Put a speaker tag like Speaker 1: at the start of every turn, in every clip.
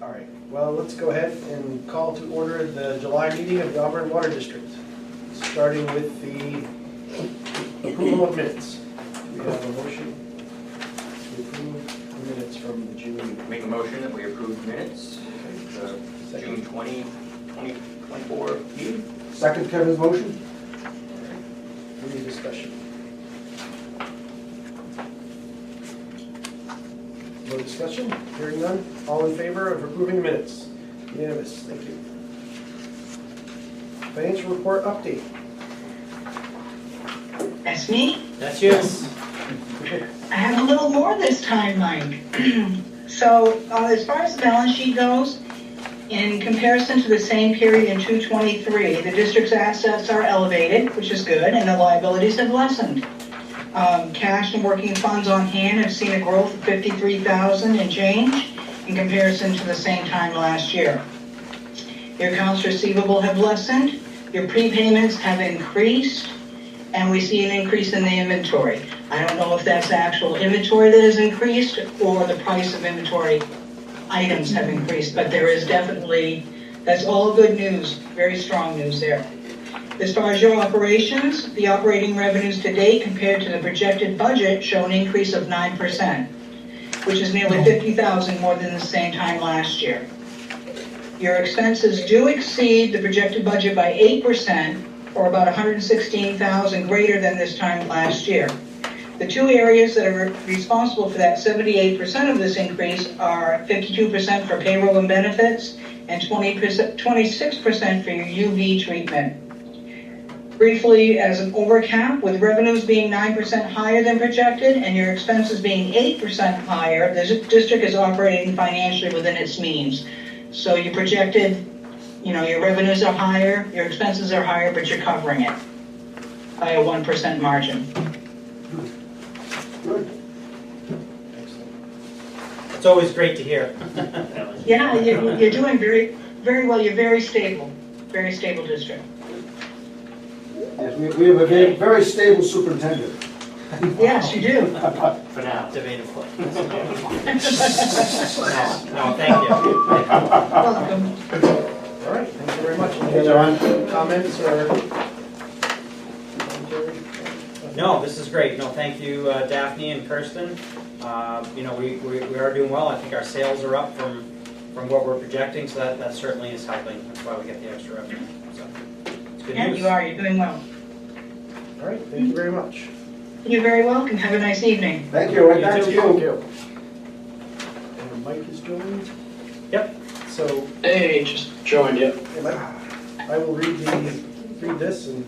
Speaker 1: All right, well, let's go ahead and call to order the July meeting of the Auburn Water District, starting with the approval of minutes. Do we have a motion to approve the minutes from the June meeting?
Speaker 2: Make a motion that we approve minutes, the June 20, 2024 meeting.
Speaker 3: Second Kevin's motion.
Speaker 1: All right. Any discussion? No discussion? Hearing none? All in favor of approving the minutes? Unanimous. Thank you. Financial report update.
Speaker 4: That's me.
Speaker 1: That's yes.
Speaker 4: I have a little more this time, Mike. So as far as the balance sheet goes, in comparison to the same period in 2023, the district's assets are elevated, which is good, and the liabilities have lessened. Cash and working funds on hand have seen a growth of $53,000 and change in comparison to the same time last year. Your accounts receivable have lessened, your prepayments have increased, and we see an increase in the inventory. I don't know if that's the actual inventory that has increased or the price of inventory items have increased, but there is definitely, that's all good news, very strong news there. As far as your operations, the operating revenues to date compared to the projected budget show an increase of 9%, which is nearly $50,000 more than the same time last year. Your expenses do exceed the projected budget by 8%, or about $116,000 greater than this time last year. The two areas that are responsible for that 78% of this increase are 52% for payroll and benefits and 26% for your UV treatment. Briefly, as an overcap, with revenues being 9% higher than projected and your expenses being 8% higher, the district is operating financially within its means. So you projected, your revenues are higher, your expenses are higher, but you're covering it by a 1% margin.
Speaker 3: Good.
Speaker 1: Excellent.
Speaker 5: It's always great to hear.
Speaker 4: Yeah, you're doing very, very well. You're very stable district.
Speaker 3: Yes, we have a very stable superintendent.
Speaker 4: Yes, you do.
Speaker 5: For now. Debated foot. No, thank you.
Speaker 4: Welcome.
Speaker 1: All right, thank you very much. Any
Speaker 3: Hey,
Speaker 1: other
Speaker 3: John.
Speaker 1: comments or commentary?
Speaker 5: No, this is great. No, thank you, Daphne and Kirsten. We are doing well. I think our sales are up from what we're projecting, so that certainly is helping. That's why we get the extra revenue. So it's good
Speaker 4: Yeah,
Speaker 5: news.
Speaker 4: you are. You're doing well.
Speaker 1: All right, thank you very much.
Speaker 4: You're very welcome. Have a nice evening.
Speaker 3: Thank you. Right back to
Speaker 1: Thank
Speaker 3: you.
Speaker 1: you. And Mike is joined.
Speaker 5: Yep.
Speaker 1: So
Speaker 6: Hey, just joined you.
Speaker 1: I will read this and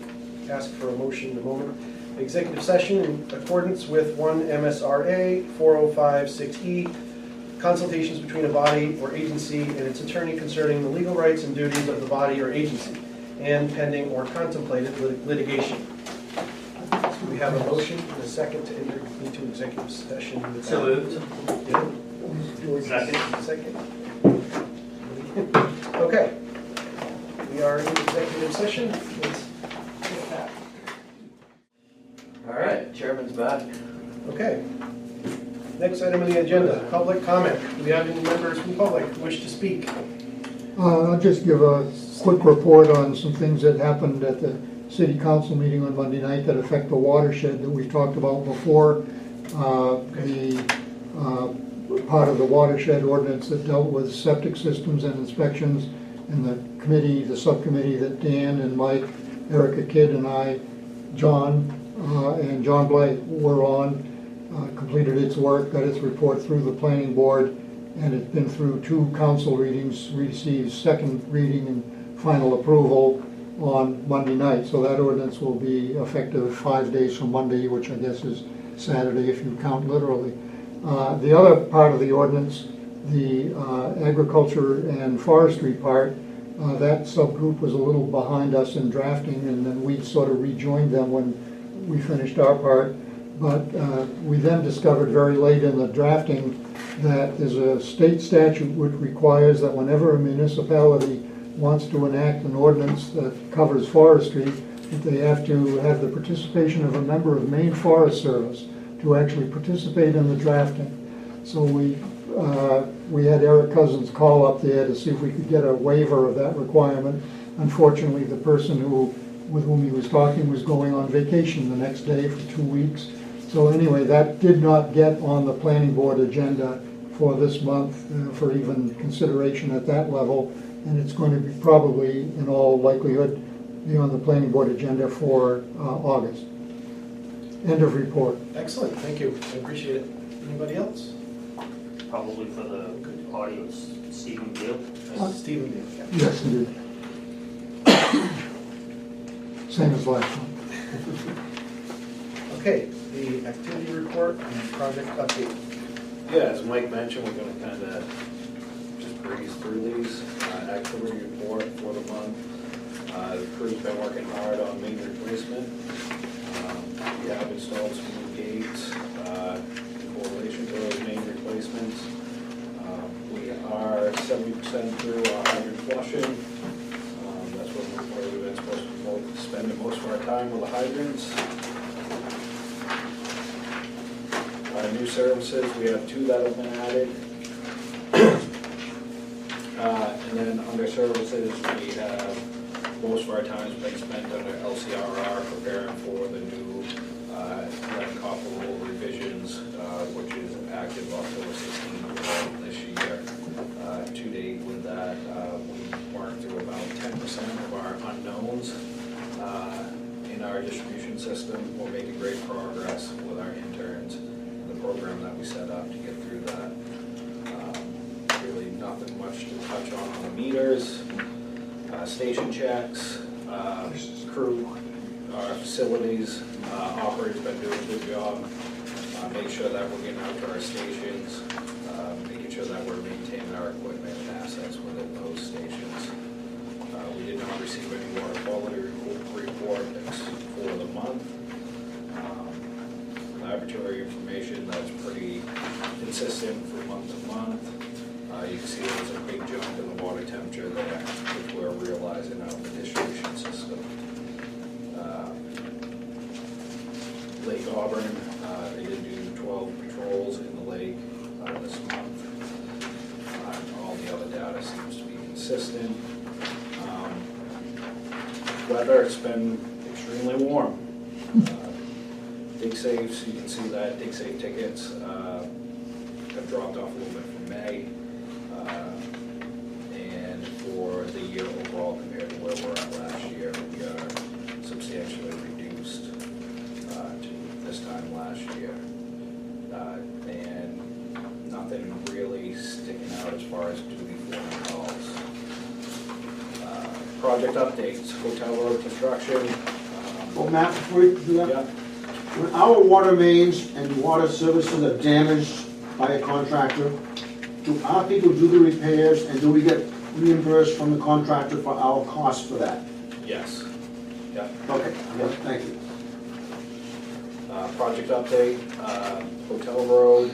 Speaker 1: ask for a motion in a moment. Executive session in accordance with 1 MSRA 4056E, consultations between a body or agency and its attorney concerning the legal rights and duties of the body or agency, and pending or contemplated litigation. So we have a motion and a second to enter into executive session.
Speaker 5: So moved.
Speaker 1: Second. Second. Okay. We are in executive session. Let's get that.
Speaker 2: All right, chairman's back.
Speaker 1: Okay. Next item on the agenda, public comment. Do we have any members from the public who wish to speak?
Speaker 7: I'll just give a quick report on some things that happened at the city council meeting on Monday night that affect the watershed that we talked about before. The part of the watershed ordinance that dealt with septic systems and inspections, and the committee, the subcommittee that Dan and Mike, Erica Kidd and I, John and John Blake were on, completed its work, got its report through the planning board, and it's been through 2 council readings, received second reading and final approval on Monday night. So that ordinance will be effective 5 days from Monday, which I guess is Saturday if you count literally. The other part of the ordinance, the agriculture and forestry part, that subgroup was a little behind us in drafting, and then we sort of rejoined them when we finished our part. But we then discovered very late in the drafting that there's a state statute which requires that whenever a municipality wants to enact an ordinance that covers forestry, that they have to have the participation of a member of Maine Forest Service to actually participate in the drafting. So we we had Eric Cousins call up there to see if we could get a waiver of that requirement. Unfortunately, the person with whom he was talking was going on vacation the next day for 2 weeks. So anyway, that did not get on the planning board agenda for this month for even consideration at that level. And it's going to be probably, in all likelihood, be on the planning board agenda for August. End of report.
Speaker 1: Excellent, thank you, I appreciate it. Anybody else?
Speaker 8: Probably for the audience, Stephen Gill.
Speaker 1: Stephen Dale, yeah.
Speaker 7: Yes, indeed. Same as last time.
Speaker 1: Okay, the activity report and project update.
Speaker 9: Yeah, as Mike mentioned, we're gonna kind of just breeze through these. Activity report for the month. The crew's been working hard on main replacement. We have installed some new gates in correlation to those main replacements. We are 70% through our hydrant flushing. That's where we've been supposed to be spending most of our time with the hydrants. New services, we have 2 that have been added. And then under services, we have most of our time has been spent under LCRR preparing for the new lead copper rule revisions, which is active October 16th of this year. To date with that, we worked through about 10% of our unknowns in our distribution system. We're making great progress with our interns. Program that we set up to get through that. Really nothing much to touch on the meters, station checks, crew, our facilities, operators been doing a good job. Make sure that we're getting out to our stations, making sure that we're maintaining our equipment and assets within those stations. We did not receive any water quality report for the month. Laboratory information that's pretty consistent from month to month. You can see there's a big jump in the water temperature there, which we're realizing out of the distribution system. Lake Auburn, they did do 12 patrols in the lake this month. All the other data seems to be consistent. Weather, it's been extremely warm. Dig safes, you can see that dig safe tickets have dropped off a little bit from May, and for the year overall compared to where we're at last year, we are substantially reduced to this time last year, and nothing really sticking out as far as duty foreman calls. Project updates, Hotel Road construction.
Speaker 3: Well, Matt, before you do that,
Speaker 9: Yeah.
Speaker 3: when our water mains and water services are damaged by a contractor, do our people do the repairs and do we get reimbursed from the contractor for our cost for that?
Speaker 9: Yes. Yeah.
Speaker 3: Okay, yeah, thank you.
Speaker 9: Project update, Hotel Road,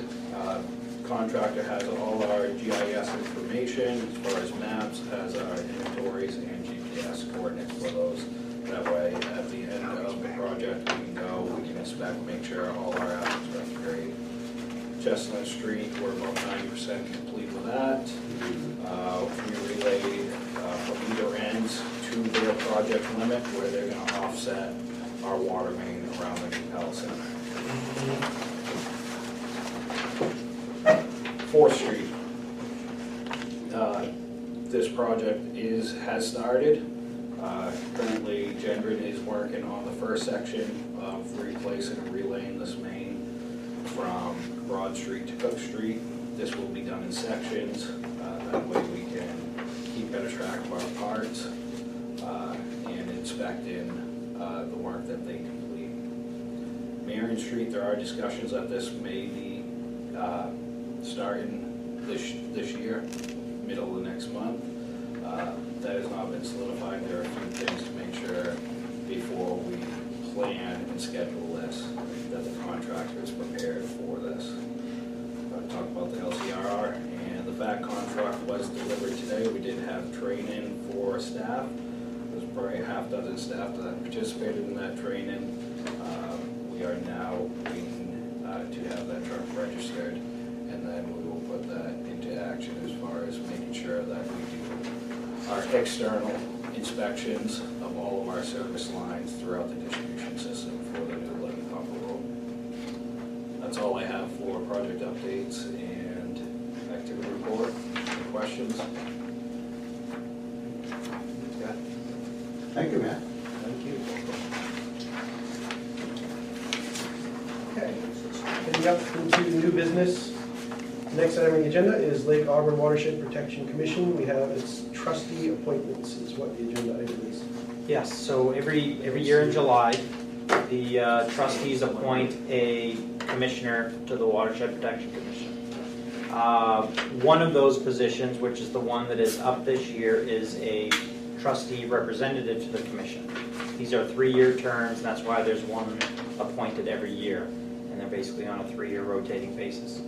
Speaker 9: contractor has all our GIS information as far as maps, has our inventories and GPS coordinates for those. That way, at the end of the project, we can go, we can inspect, make sure all our assets are up to grade. Chestnut Street, we're about 90% complete with that. We relayed from either ends to their project limit where they're gonna offset our water main around the new health center. 4th Street. This project has started. Currently, Gendron is working on the first section of replacing and relaying this main from Broad Street to Cook Street. This will be done in sections. That way we can keep better track of our parts and inspecting the work that they complete. Marion Street, there are discussions that this may be starting this year, middle of next month. That has not been solidified. There are a few things to make sure before we plan and schedule this, that the contractor is prepared for this. Talk about the LCRR, and the vac contract was delivered today. We did have training for staff. There's probably a half dozen staff that participated in that training. We are now waiting to have that truck registered, and then we will put that external inspections of all of our service lines throughout the distribution system for the new Levy Copper Road. That's all I have for project updates and activity report. Any questions? Yeah.
Speaker 3: Thank you, Matt.
Speaker 1: Thank you. Okay, heading up into new business. Next item on the agenda is Lake Auburn Watershed Protection Commission. We have its trustee appointments is what the agenda item is.
Speaker 5: Yes, so every year in July, the trustees appoint a commissioner to the Watershed Protection Commission. One of those positions, which is the one that is up this year, is a trustee representative to the commission. These are 3-year terms, and that's why there's one appointed every year, and they're basically on a 3-year rotating basis.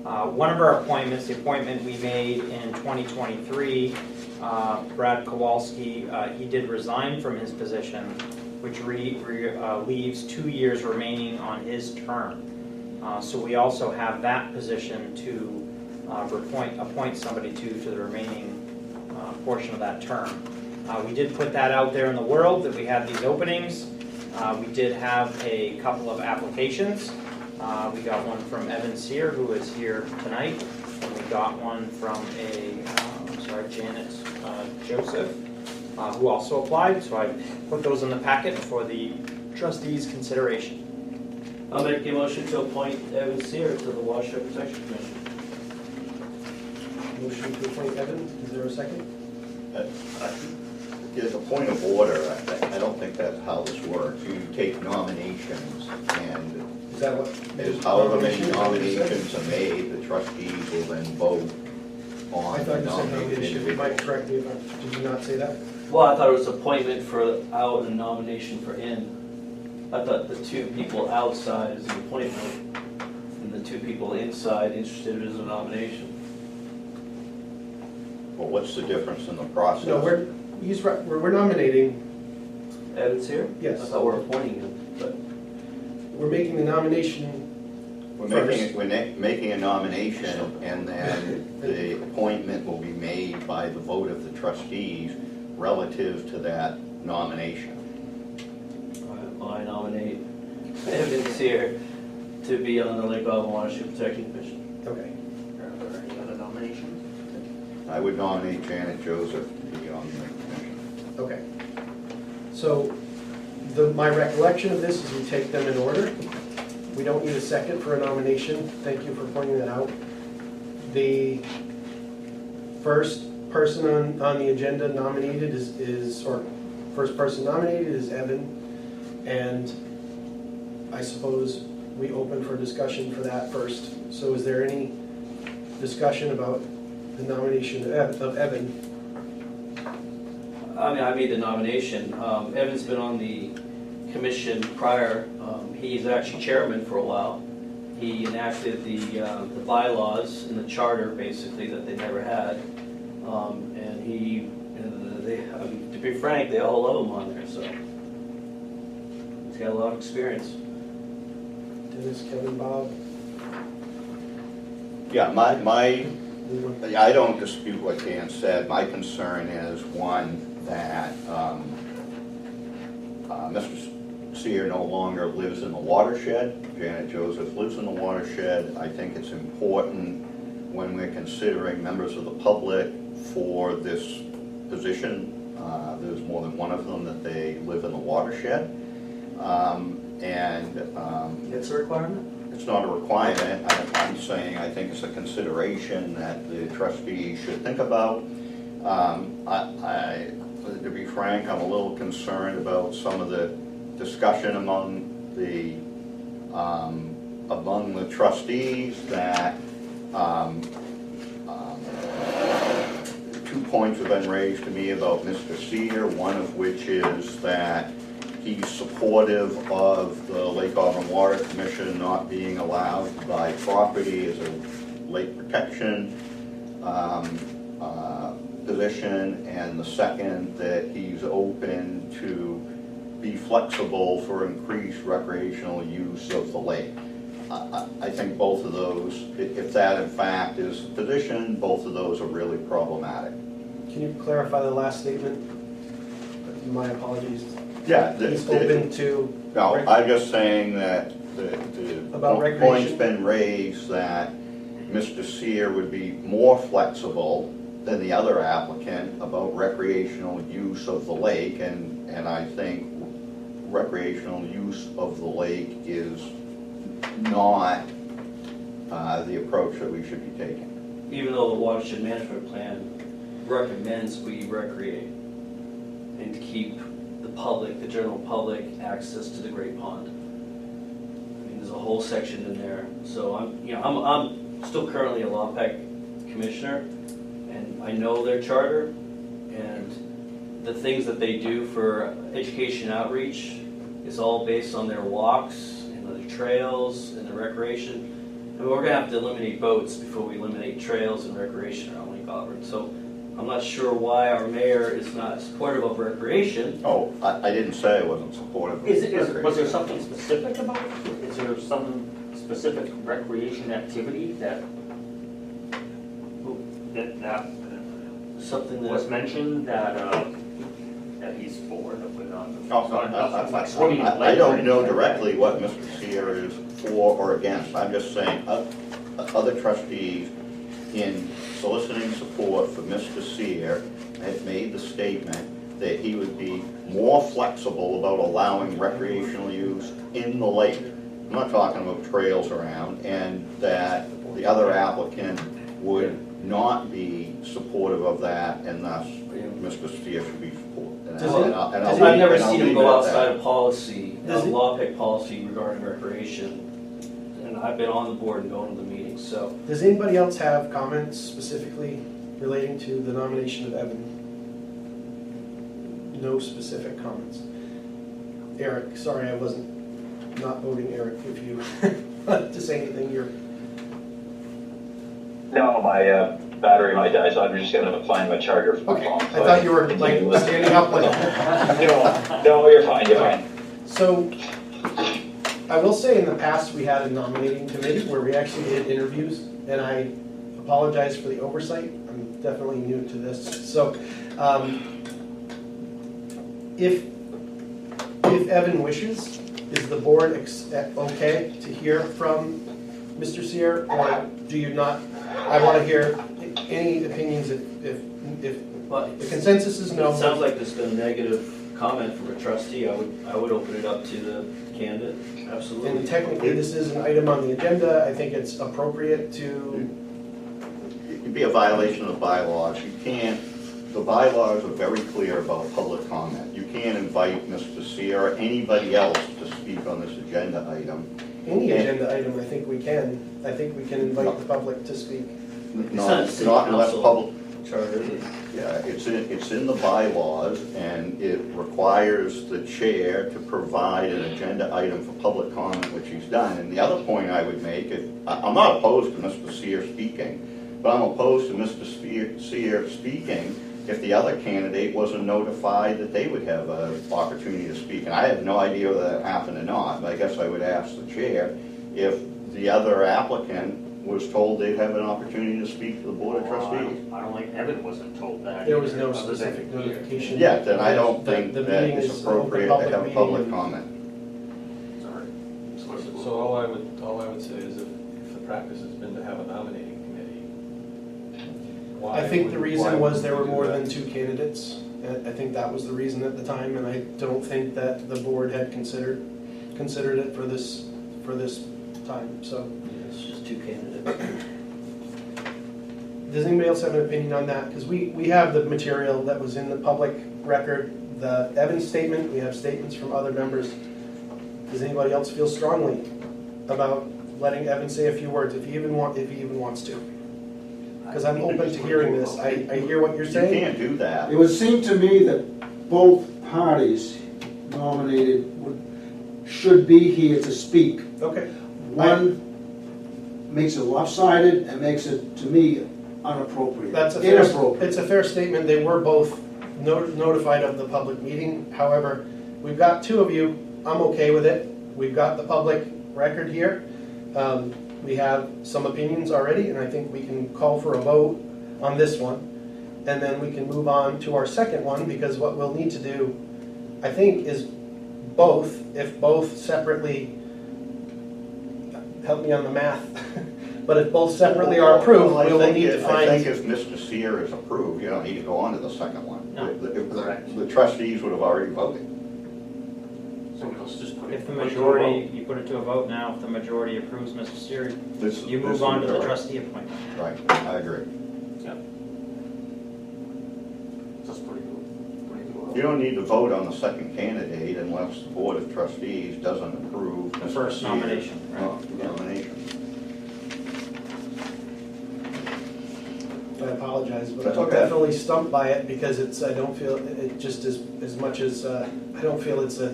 Speaker 5: One of our appointments, the appointment we made in 2023, Brad Kowalski, he did resign from his position, which leaves 2 years remaining on his term. So we also have that position to appoint somebody to the remaining portion of that term. We did put that out there in the world that we had these openings. We did have a couple of applications. We got one from Evan Sear, who is here tonight, and we got one from Janet Joseph, who also applied. So I put those in the packet for the trustees' consideration.
Speaker 8: I'll make a motion to appoint Evan Sear to the Watershed Protection Commission.
Speaker 1: Motion to appoint Evan, is there a second?
Speaker 10: There's a point of order. I don't think that's how this works. You take nominations, and
Speaker 1: Is that what?
Speaker 10: there's however many nominations are made, the trustees will then vote
Speaker 1: I
Speaker 10: on
Speaker 1: thought
Speaker 10: the
Speaker 1: you said
Speaker 10: nominated
Speaker 1: nomination, you
Speaker 10: individual.
Speaker 1: might correct me if I, did you not say that?
Speaker 8: Well, I thought it was appointment for out and nomination for in. I thought the 2 people outside is an appointment, and the 2 people inside interested is a nomination.
Speaker 10: Well, what's the difference in the process?
Speaker 1: No, we're nominating,
Speaker 8: Evan Sear?
Speaker 1: Yes.
Speaker 8: I thought we're appointing him, but
Speaker 1: we're making the nomination
Speaker 10: We're making a nomination, and then the appointment will be made by the vote of the trustees relative to that nomination.
Speaker 8: I nominate Evan Sear to be on the Lake Auburn Watershed Protection Commission.
Speaker 1: okay.
Speaker 2: Are there any other nominations?
Speaker 10: I would nominate Janet Joseph to be on the commission.
Speaker 1: Okay. So, my recollection of this is we take them in order. We don't need a second for a nomination. Thank you for pointing that out. The first person on the agenda nominated first person nominated is Evan. And I suppose we open for discussion for that first. So is there any discussion about the nomination of Evan?
Speaker 8: I mean, I made the nomination. Evan's been on the commission prior. He's actually chairman for a while. He enacted the bylaws and the charter, basically, that they never had. And to be frank, they all love him on there, so. He's got a lot of experience.
Speaker 1: Dennis, Kevin, Bob?
Speaker 10: Yeah, I don't dispute what Dan said. My concern is, one, that Mr. Sear no longer lives in the watershed. Janet Joseph lives in the watershed. I think it's important when we're considering members of the public for this position. There's more than one of them that they live in the watershed.
Speaker 8: It's a requirement?
Speaker 10: It's not a requirement. I'm saying I think it's a consideration that the trustees should think about. To be frank, I'm a little concerned about some of the discussion among the trustees that 2 points have been raised to me about Mr. Sear, one of which is that he's supportive of the Lake Auburn Water Commission not being allowed to buy property as a lake protection position, and the second, that he's open to be flexible for increased recreational use of the lake. I think both of those, if that in fact is the position, both of those are really problematic.
Speaker 1: Can you clarify the last statement? My apologies.
Speaker 10: Yeah.
Speaker 1: He's open to.
Speaker 10: No, I'm just saying that the
Speaker 1: About
Speaker 10: point's
Speaker 1: recreation?
Speaker 10: been raised that Mr. Sear would be more flexible than the other applicant about recreational use of the lake, and I think recreational use of the lake is not the approach that we should be taking.
Speaker 8: Even though the watershed management plan recommends we recreate and to keep the public, the general public, access to the Great Pond. I mean, there's a whole section in there. So I'm still currently a LawPEC commissioner, and I know their charter and the things that they do for education outreach is all based on their walks and the trails and the recreation. I mean, we're gonna have to eliminate boats before we eliminate trails and recreation around Lake Auburn. So I'm not sure why our mayor is not supportive of recreation.
Speaker 10: Oh, I didn't say I wasn't supportive of recreation.
Speaker 2: Was there something specific about it? Is there some specific recreation activity that
Speaker 8: Something that
Speaker 2: was mentioned that he's for, that we're not?
Speaker 10: I don't know directly what Mr. Sear is for or against. I'm just saying, other trustees in soliciting support for Mr. Sear had made the statement that he would be more flexible about allowing recreational use in the lake. I'm not talking about trails around, and that the other applicant would not be supportive of that, and thus Mr. Sear should be supported.
Speaker 8: I've never seen him go outside of policy,
Speaker 1: Does he-
Speaker 8: LawPEC policy regarding recreation. And I've been on the board and going to the meetings, so.
Speaker 1: Does anybody else have comments specifically relating to the nomination of Evan? No specific comments. Eric, sorry I wasn't not voting Eric. If you want to say anything, you're.
Speaker 6: No, my battery might die, so I'm just gonna find my charger for my
Speaker 1: Okay,
Speaker 6: phone.
Speaker 1: I thought you were like standing up like.
Speaker 6: No, you're fine, you're fine.
Speaker 1: So, I will say in the past, we had a nominating committee where we actually did interviews, and I apologize for the oversight. I'm definitely new to this. So, if Evan wishes, is the board okay to hear from Mr. Sear, or do you not? I want to hear any opinions if
Speaker 8: But
Speaker 1: the consensus is no.
Speaker 8: it sounds like there's been a negative comment from a trustee. I would open it up to the candidate, absolutely.
Speaker 1: And technically, this is an item on the agenda. I think it's appropriate to.
Speaker 10: It'd be a violation of the bylaws. You can't, the bylaws are very clear about public comment. You can't invite Mr. Sear or anybody else to speak on this agenda item.
Speaker 1: Any agenda item, I think we can. I think we can invite the public to speak.
Speaker 10: Not
Speaker 8: city
Speaker 10: unless
Speaker 8: council
Speaker 10: public,
Speaker 8: charter.
Speaker 10: yeah, it's in the bylaws, and it requires the chair to provide an agenda item for public comment, which he's done. And the other point I would make, I'm not opposed to Mr. Sear speaking, but I'm opposed to Mr. Sear speaking if the other candidate wasn't notified that they would have an opportunity to speak. And I have no idea whether that happened or not, but I guess I would ask the chair if the other applicant was told they'd have an opportunity to speak to the Board of Trustees.
Speaker 2: I don't think Evan wasn't told that.
Speaker 1: There was no
Speaker 2: either, other than
Speaker 1: specific
Speaker 2: here.
Speaker 1: notification.
Speaker 10: Yeah, then I don't
Speaker 1: The-
Speaker 10: think
Speaker 1: the
Speaker 10: that
Speaker 1: meeting
Speaker 10: it's
Speaker 1: is an open
Speaker 10: appropriate to have
Speaker 1: meeting.
Speaker 10: public comment.
Speaker 2: Sorry.
Speaker 11: So all I would say is if the practice has been to have a nominating committee, why?
Speaker 1: I think the
Speaker 11: why
Speaker 1: reason was
Speaker 11: would
Speaker 1: there
Speaker 11: we
Speaker 1: were
Speaker 11: do
Speaker 1: more
Speaker 11: that?
Speaker 1: than 2 candidates. I think that was the reason at the time, and I don't think that the board had considered it for this time, so.
Speaker 8: It's just 2 candidates.
Speaker 1: Does anybody else have an opinion on that? Because we have the material that was in the public record, the Evans statement, we have statements from other members. Does anybody else feel strongly about letting Evan say a few words, if he even wants to? Because I'm open to hearing this. I hear what you're
Speaker 10: You
Speaker 1: saying.
Speaker 10: can't do that.
Speaker 3: It would seem to me that both parties nominated should be here to speak.
Speaker 1: Okay.
Speaker 3: One makes it lopsided and makes it, to me, inappropriate. Inappropriate.
Speaker 1: It's a fair statement. They were both notified of the public meeting. However, we've got 2 of you. I'm okay with it. We've got the public record here. We have some opinions already, and I think we can call for a vote on this one. and then we can move on to our second one, because what we'll need to do, I think, is both, if both separately, help me on the math, but if both separately are approved,
Speaker 10: Well, I
Speaker 1: we will
Speaker 10: think
Speaker 1: need to
Speaker 10: I think
Speaker 1: find.
Speaker 10: if Mr. Seer is approved, you don't need to go on to the second one.
Speaker 5: No.
Speaker 10: The trustees would have already voted.
Speaker 2: So let's just put it.
Speaker 5: If the majority, you put it to a vote now, if the majority approves Mr. Seer, you move on to the trustee appointment.
Speaker 10: Right, I agree.
Speaker 2: That's pretty cool.
Speaker 10: You don't need to vote on the second candidate unless the Board of Trustees doesn't approve
Speaker 5: The
Speaker 10: Mr.
Speaker 5: first
Speaker 10: Seer's,
Speaker 5: nomination, right?
Speaker 10: nomination.
Speaker 1: I apologize, but
Speaker 10: That's
Speaker 1: I'm
Speaker 10: okay.
Speaker 1: definitely stumped by it, because it's, I don't feel, it just as much as, I don't feel it's a,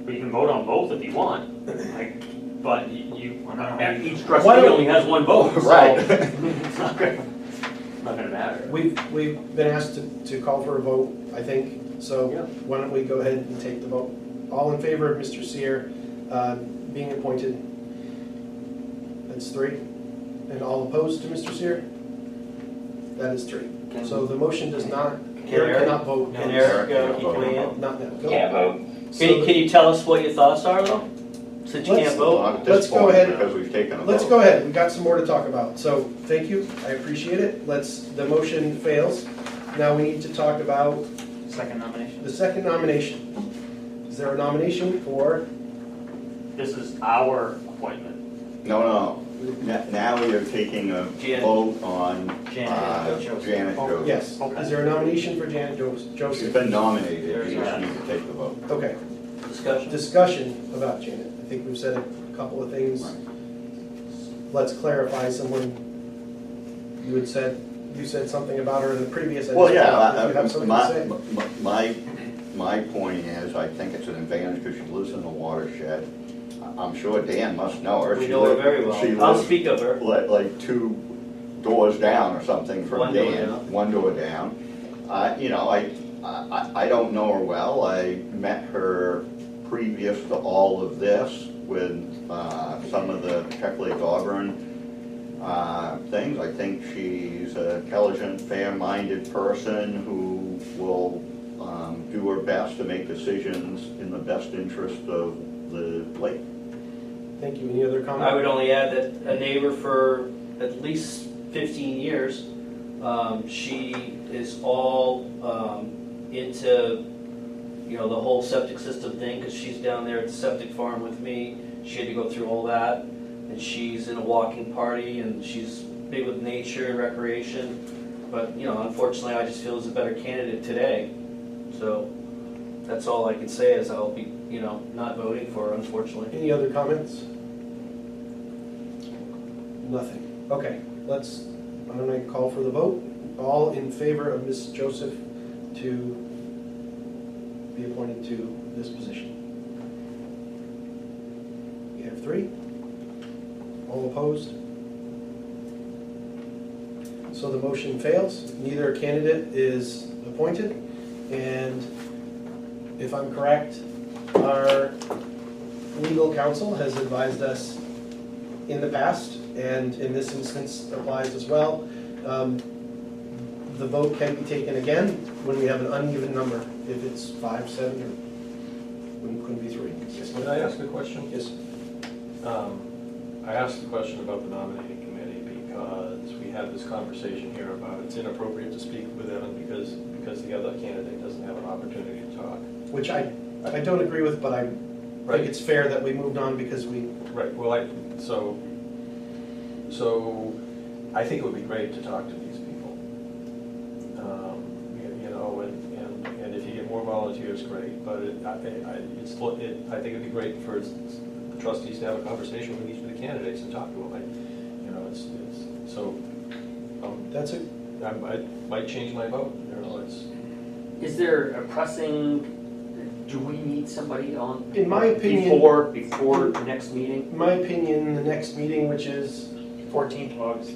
Speaker 2: But you can vote on both if you want, like, but each
Speaker 1: Why
Speaker 2: trustee
Speaker 1: don't-
Speaker 2: only has one vote, so.
Speaker 10: Right.
Speaker 2: It's not gonna matter.
Speaker 1: we've been asked to call for a vote, I think, so
Speaker 2: Yeah.
Speaker 1: why don't we go ahead and take the vote? All in favor of Mr. Seer being appointed? That's 3. And all opposed to Mr. Seer? That is 3. So the motion does not, Eric cannot vote.
Speaker 5: Can Eric keep weighing in?
Speaker 1: Not now. Go.
Speaker 6: Can't vote.
Speaker 8: Can you tell us what your thoughts are, though? Since you
Speaker 1: Let's-
Speaker 8: can't vote?
Speaker 10: Not at
Speaker 1: Let's
Speaker 10: this
Speaker 1: go
Speaker 10: point,
Speaker 1: ahead.
Speaker 10: because we've taken a vote.
Speaker 1: Let's go ahead, we've got some more to talk about, so thank you, I appreciate it. The motion fails. Now we need to talk about
Speaker 5: Second nomination.
Speaker 1: the second nomination. Is there a nomination for,
Speaker 2: This is our appointment.
Speaker 10: No. Now you're taking a
Speaker 8: Janet.
Speaker 10: vote on
Speaker 5: Janet Joseph.
Speaker 10: Janet
Speaker 1: oh,
Speaker 10: Joseph.
Speaker 1: yes,
Speaker 2: Okay.
Speaker 1: is there a nomination for Janet
Speaker 10: She's
Speaker 1: Joseph?
Speaker 10: been nominated,
Speaker 5: There's
Speaker 10: you just
Speaker 5: that.
Speaker 10: need to take the vote.
Speaker 1: Okay,
Speaker 8: Discussion?
Speaker 1: discussion about Janet. I think we've said a couple of things. Let's clarify someone. You said something about her in the previous.
Speaker 10: Well,
Speaker 1: If you have
Speaker 10: yeah,
Speaker 1: something to say.
Speaker 10: my point is, I think it's an advantage because she lives in the watershed. I'm sure Dan must know her.
Speaker 8: We
Speaker 10: She
Speaker 8: know her
Speaker 10: lives-
Speaker 8: very well.
Speaker 10: She
Speaker 8: I'll
Speaker 10: lives
Speaker 8: speak of her.
Speaker 10: like 2 doors down or something from
Speaker 8: One door
Speaker 10: Dan.
Speaker 8: down.
Speaker 10: 1 door down. I don't know her well. I met her previous to all of this with some of the Czech Lake Auburn things. I think she's an intelligent, fair-minded person who will do her best to make decisions in the best interest of the lake.
Speaker 1: Thank you. Any other
Speaker 8: I
Speaker 1: comment?
Speaker 8: would only add that a neighbor for at least 15 years, she is all into, the whole septic system thing, because she's down there at the septic farm with me. She had to go through all that, and she's in a walking party, and she's big with nature and recreation. But, unfortunately, I just feel there's a better candidate today. So that's all I can say, is I'll be, not voting for her, unfortunately.
Speaker 1: Any other comments? Nothing. Okay, why don't I call for the vote? All in favor of Ms. Joseph to be appointed to this position? We have 3. All opposed? So the motion fails. Neither candidate is appointed. And if I'm correct, our legal counsel has advised us in the past, and in this instance applies as well, the vote can be taken again when we have an uneven number, if it's 5, 7, or couldn't be 3. Yes,
Speaker 11: Can I ask a question?
Speaker 1: Yes.
Speaker 11: I asked the question about the nominating committee because we had this conversation here about it's inappropriate to speak with Evan because the other candidate doesn't have an opportunity to talk.
Speaker 1: Which I don't agree with, but I
Speaker 11: Right.
Speaker 1: think it's fair that we moved on because we,
Speaker 11: Right, well, so I think it would be great to talk to these people. And if you get more volunteers, great, but I think it'd be great for the trustees to have a conversation with each of the candidates and talk to them.
Speaker 1: that's a,
Speaker 11: I might change my vote,
Speaker 2: Is there a pressing, do we need somebody on?
Speaker 1: In my opinion-
Speaker 2: Before the next meeting?
Speaker 1: in my opinion, the next meeting, which is,
Speaker 5: 14th of August.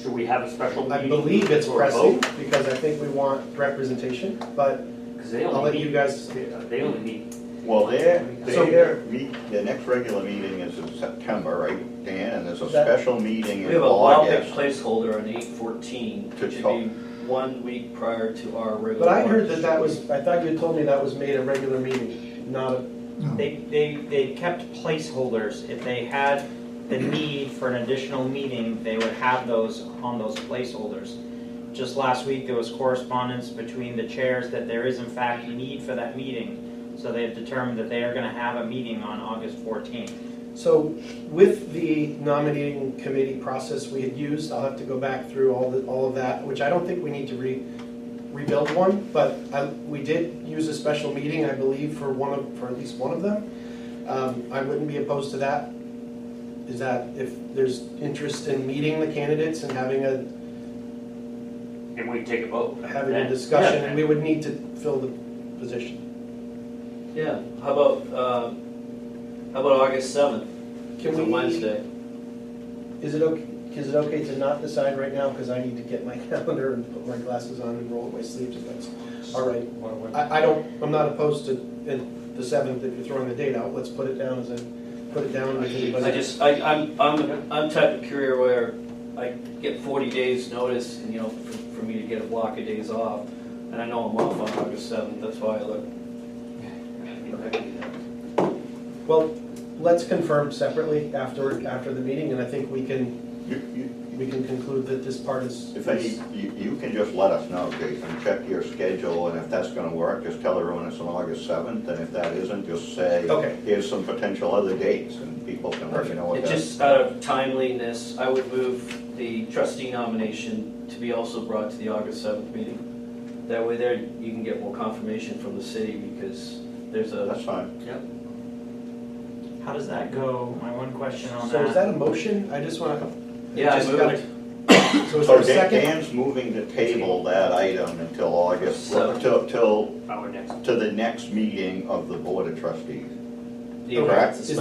Speaker 2: Should we have a special meeting?
Speaker 1: I believe it's
Speaker 2: for a
Speaker 1: pressing,
Speaker 2: vote?
Speaker 1: because I think we want representation, but
Speaker 2: Because they
Speaker 1: I'll
Speaker 2: only
Speaker 1: let you
Speaker 2: meet,
Speaker 1: guys,
Speaker 2: they only meet
Speaker 10: Well, their
Speaker 1: So-
Speaker 10: next regular meeting is in September, right, Dan? And there's a
Speaker 1: That-
Speaker 10: special meeting
Speaker 8: We
Speaker 10: in
Speaker 8: have a wild big
Speaker 10: August.
Speaker 8: placeholder on 8/14, which would be 1 week prior to our regular.
Speaker 1: But I heard
Speaker 8: March.
Speaker 1: that was, I thought you had told me that was made a regular meeting, not a,
Speaker 7: No.
Speaker 5: They kept placeholders. If they had the need for an additional meeting, they would have those on those placeholders. Just last week, there was correspondence between the chairs that there is in fact need for that meeting. So they have determined that they are going to have a meeting on August 14th.
Speaker 1: so with the nominating committee process we had used, I'll have to go back through all of that, which I don't think we need to rebuild one, but we did use a special meeting, I believe, for at least one of them. I wouldn't be opposed to that. Is that if there's interest in meeting the candidates and having
Speaker 2: And we take a vote.
Speaker 1: a discussion, and we would need to fill the position.
Speaker 8: Yeah, how about August 7th?
Speaker 1: Can
Speaker 8: It's a
Speaker 1: we-
Speaker 8: Wednesday.
Speaker 1: Is it okay to not decide right now, because I need to get my calendar and put my glasses on and roll up my sleeves if that's all right? I'm not opposed to the 7th if you're throwing the date out. Let's put it down as
Speaker 8: I'm type of career where I get 40 days notice, and, for me to get a block of days off, and I know I'm off on August 7th, that's why I look.
Speaker 1: Well, let's confirm separately after the meeting, and I think we can conclude that this part is.
Speaker 10: If you can just let us know, Jason, check your schedule, and if that's gonna work, just tell everyone it's on August 7th, and if that isn't, just say,
Speaker 1: Okay.
Speaker 10: here's some potential other dates, and people can let you know what
Speaker 8: It
Speaker 10: that is.
Speaker 8: just, out of timeliness, I would move the trustee nomination to be also brought to the August 7th meeting. That way there, you can get more confirmation from the city, because there's a.
Speaker 10: That's fine.
Speaker 8: Yep.
Speaker 5: How does that go? My one question on
Speaker 1: So is that a motion? I just want to.
Speaker 8: Yeah, I moved.
Speaker 1: So is
Speaker 10: So
Speaker 1: there a second?
Speaker 10: Dan's moving to table that item until August,
Speaker 8: So-
Speaker 10: till
Speaker 2: Our next.
Speaker 10: to the next meeting of the Board of Trustees.
Speaker 8: Correct.
Speaker 1: Is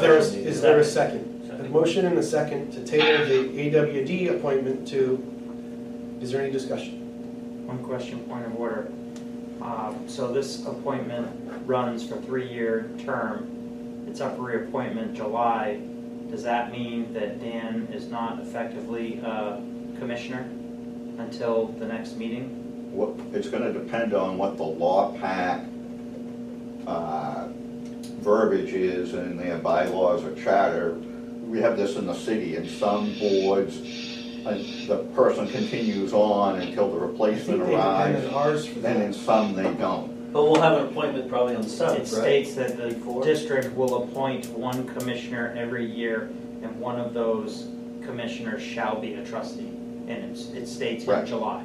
Speaker 1: there a second? A motion and a second to table the AWD appointment to, is there any discussion?
Speaker 5: one question, point of order? So this appointment runs for 3-year term. It's up for reappointment July. Does that mean that Dan is not effectively a commissioner until the next meeting?
Speaker 10: It's gonna depend on what the law pack verbiage is in their bylaws or charter. We have this in the city, in some boards, the person continues on until the
Speaker 1: I
Speaker 10: replacement
Speaker 1: think they
Speaker 10: arrives,
Speaker 1: depend on ours for
Speaker 10: and in
Speaker 1: that.
Speaker 10: some they don't.
Speaker 8: But we'll have an appointment probably on the
Speaker 5: It
Speaker 8: 7th, right?
Speaker 5: states that the
Speaker 8: Before?
Speaker 5: district will appoint one commissioner every year, and one of those commissioners shall be a trustee. And it states in
Speaker 10: Right.
Speaker 5: July.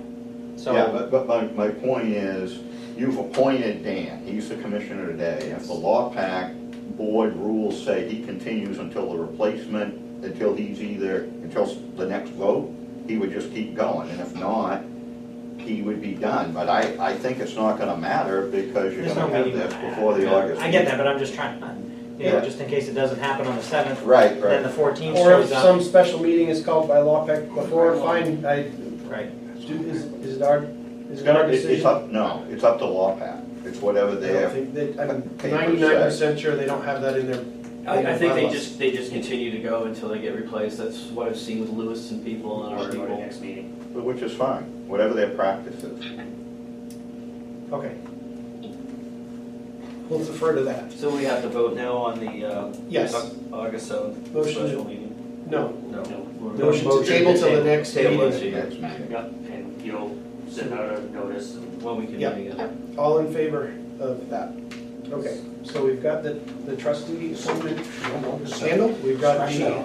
Speaker 5: So.
Speaker 10: Yeah, but my point is, you've appointed Dan, he's the commissioner today. If the law pack board rules say he continues until the replacement, until the next vote, he would just keep going, and if not, he would be done. But I think it's not gonna matter, because you're
Speaker 5: There's
Speaker 10: gonna
Speaker 5: no
Speaker 10: have
Speaker 5: meeting.
Speaker 10: this before the August.
Speaker 5: I get that, but I'm just trying,
Speaker 10: Yeah.
Speaker 5: just in case it doesn't happen on the 7th.
Speaker 10: Right,
Speaker 5: Then the
Speaker 10: right.
Speaker 5: 14th
Speaker 1: Or if
Speaker 5: shows up.
Speaker 1: some special meeting is called by law pack before, fine,
Speaker 5: Right.
Speaker 1: is it our decision?
Speaker 10: It's up, no, it's up to law pack. It's whatever
Speaker 1: I
Speaker 10: they
Speaker 1: don't
Speaker 10: have.
Speaker 1: think that, I'm
Speaker 10: Papers
Speaker 1: 99% sure they don't have that in their.
Speaker 8: I think
Speaker 1: bylaws.
Speaker 8: they just continue to go until they get replaced. That's what I've seen with Lewis and people and our
Speaker 2: Or go to
Speaker 8: people.
Speaker 2: next meeting.
Speaker 10: Which is fine, whatever their practice is.
Speaker 1: Okay. We'll defer to that.
Speaker 8: So we have to vote now on the
Speaker 1: Yes.
Speaker 8: August 7th
Speaker 1: Motion
Speaker 8: special
Speaker 1: to-
Speaker 8: meeting?
Speaker 1: No.
Speaker 8: No.
Speaker 1: Motion to table till the next
Speaker 8: Table
Speaker 1: meeting.
Speaker 8: it, yeah.
Speaker 10: Next meeting.
Speaker 2: Yep, and you'll send out a notice.
Speaker 8: When we can
Speaker 1: Yeah.
Speaker 8: meet again.
Speaker 1: All in favor of that? Okay, so we've got the trustee appointment handled. We've got the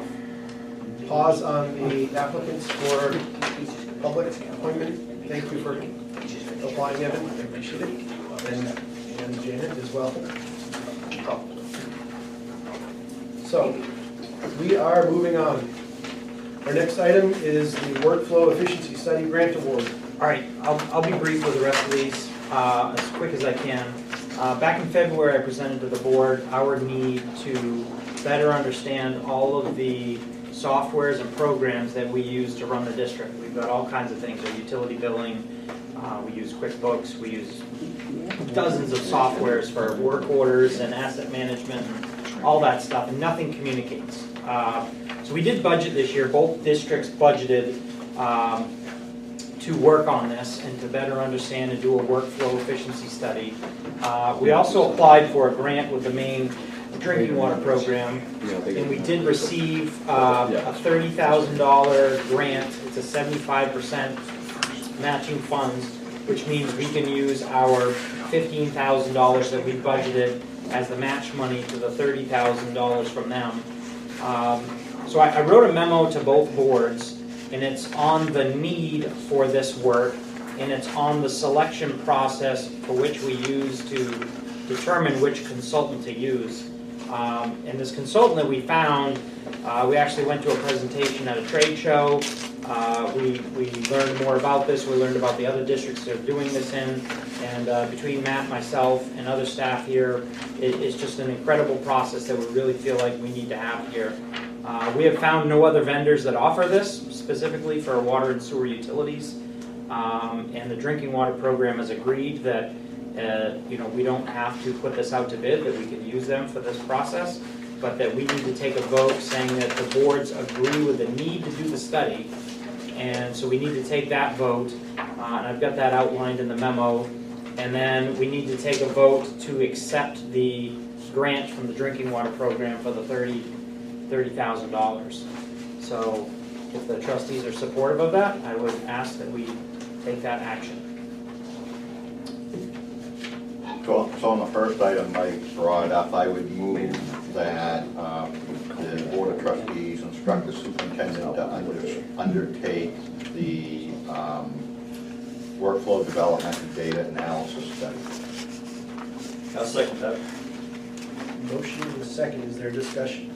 Speaker 1: pause on the applicants for public appointment. Thank you for applying, Evan, I appreciate it. And Janet as well. So, we are moving on. Our next item is the workflow efficiency study grant award.
Speaker 5: All right, I'll be brief with the rest of these, as quick as I can. Back in February, I presented to the board our need to better understand all of the softwares and programs that we use to run the district. We've got all kinds of things, our utility billing, we use QuickBooks, we use dozens of softwares for work orders and asset management, and all that stuff, and nothing communicates. So we did budget this year. Both districts budgeted to work on this and to better understand and do a workflow efficiency study. We also applied for a grant with the Maine Drinking Water Program, and we did receive a $30,000 grant. It's a 75% matching funds, which means we can use our $15,000 that we budgeted as the match money to the $30,000 from them. So I wrote a memo to both boards, and it's on the need for this work, and it's on the selection process for which we use to determine which consultant to use. And this consultant that we found, we actually went to a presentation at a trade show. We learned more about this. We learned about the other districts they're doing this in. And between Matt, myself, and other staff here, it's just an incredible process that we really feel like we need to have here. We have found no other vendors that offer this, specifically for water and sewer utilities. And the drinking water program has agreed that we don't have to put this out to bid, that we can use them for this process, but that we need to take a vote saying that the boards agree with the need to do the study. And so we need to take that vote, and I've got that outlined in the memo. And then we need to take a vote to accept the grant from the drinking water program for the $30,000. So if the trustees are supportive of that, I would ask that we take that action.
Speaker 10: So on the first item Mike brought up, I would move that the Board of Trustees instruct the superintendent to undertake the workflow development and data analysis study.
Speaker 8: I'll second that.
Speaker 1: Motion and a second. Is there discussion?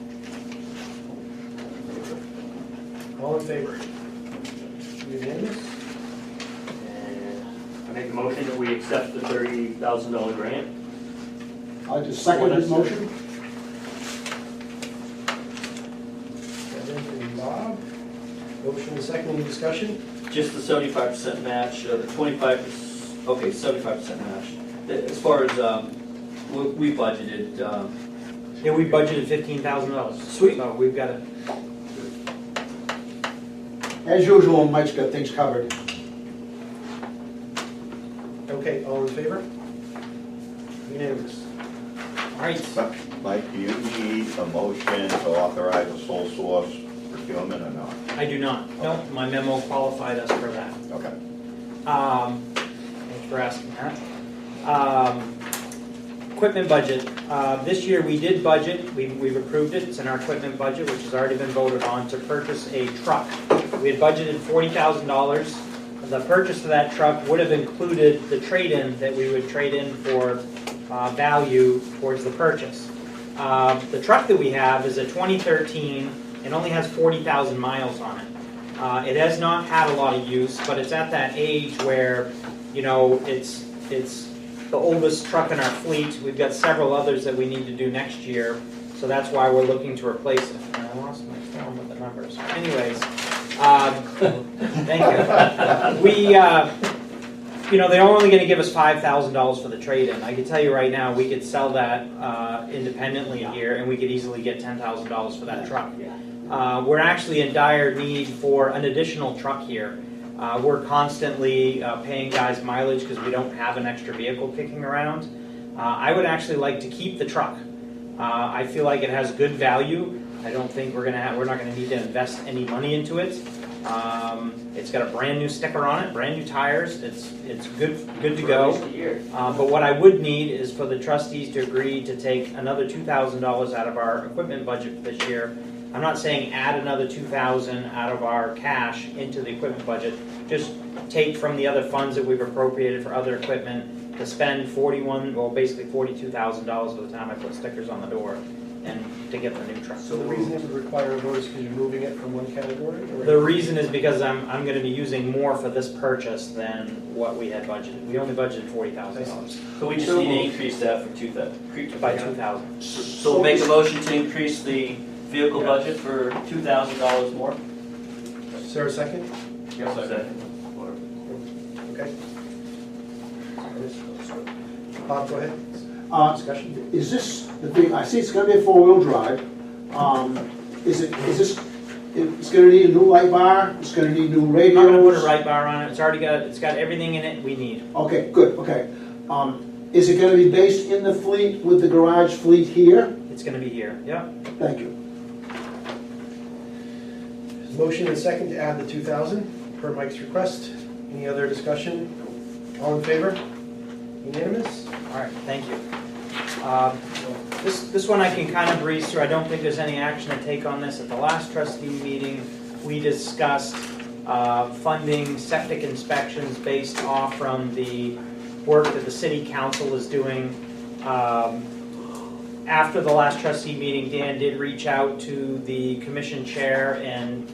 Speaker 1: All in favor? Unanimous?
Speaker 12: And I make a motion that we accept the $30,000 grant.
Speaker 3: I just second the motion.
Speaker 1: Kevin and Bob. Motion and second. Any discussion?
Speaker 8: Just the 75% match, the 25%, okay, 75% match. As far as we budgeted,
Speaker 5: Yeah, we budgeted $15,000.
Speaker 8: Sweet.
Speaker 5: So we've got it.
Speaker 3: As usual, Mike's got things covered.
Speaker 1: Okay, all in favor? Unanimous.
Speaker 5: All right.
Speaker 10: Mike, do you need a motion to authorize a sole source procurement or not?
Speaker 5: I do not. No, my memo qualified us for that.
Speaker 10: Okay.
Speaker 5: Thanks for asking that. Equipment budget. This year we did budget. We've approved it. It's in our equipment budget, which has already been voted on, to purchase a truck. We had budgeted $40,000. The purchase of that truck would have included the trade-in that we would trade in for value towards the purchase. The truck that we have is a 2013 and only has 40,000 miles on it. It has not had a lot of use, but it's at that age where, it's the oldest truck in our fleet. We've got several others that we need to do next year, so that's why we're looking to replace it. And I lost my form with the numbers. Anyways, thank you. They're only going to give us $5,000 for the trade-in. I can tell you right now, we could sell that independently here, and we could easily get $10,000 for that truck. We're actually in dire need for an additional truck here. We're constantly paying guys mileage because we don't have an extra vehicle kicking around. I would actually like to keep the truck. I feel like it has good value. I don't think we're not going to need to invest any money into it. It's got a brand new sticker on it, brand new tires. It's good to go. But what I would need is for the trustees to agree to take another $2,000 out of our equipment budget for this year. I'm not saying add another $2,000 out of our cash into the equipment budget. Just take from the other funds that we've appropriated for other equipment to spend basically $42,000 by the time I put stickers on the door and to get the new truck.
Speaker 1: So the reason it would require a vote is because you're moving it from one category? Or?
Speaker 5: The reason is because I'm going to be using more for this purchase than what we had budgeted. We only budgeted $40,000.
Speaker 8: so we just need to increase that from 2,000
Speaker 5: By $2,000.
Speaker 8: So we'll make a motion to increase the vehicle budget for $2,000 more.
Speaker 1: Is there a second?
Speaker 12: Yes,
Speaker 1: Okay. Bob, go ahead. Discussion?
Speaker 3: Is this, the thing, I see it's gonna be a four-wheel drive. It's gonna need a new light bar, it's gonna need new
Speaker 5: I'm
Speaker 3: radios?
Speaker 5: not gonna put a right bar on it, it's got everything in it we need.
Speaker 3: Okay, good, okay. Is it gonna be based in the fleet with the garage fleet here?
Speaker 5: It's gonna be here, yep.
Speaker 3: Thank you.
Speaker 1: Motion and second to add the 2,000 per Mike's request. Any other discussion? All in favor? Unanimous?
Speaker 5: All right, thank you. This one I can kind of breeze through. I don't think there's any action to take on this. At the last trustee meeting, we discussed funding septic inspections based off from the work that the city council is doing. After the last trustee meeting, Dan did reach out to the commission chair and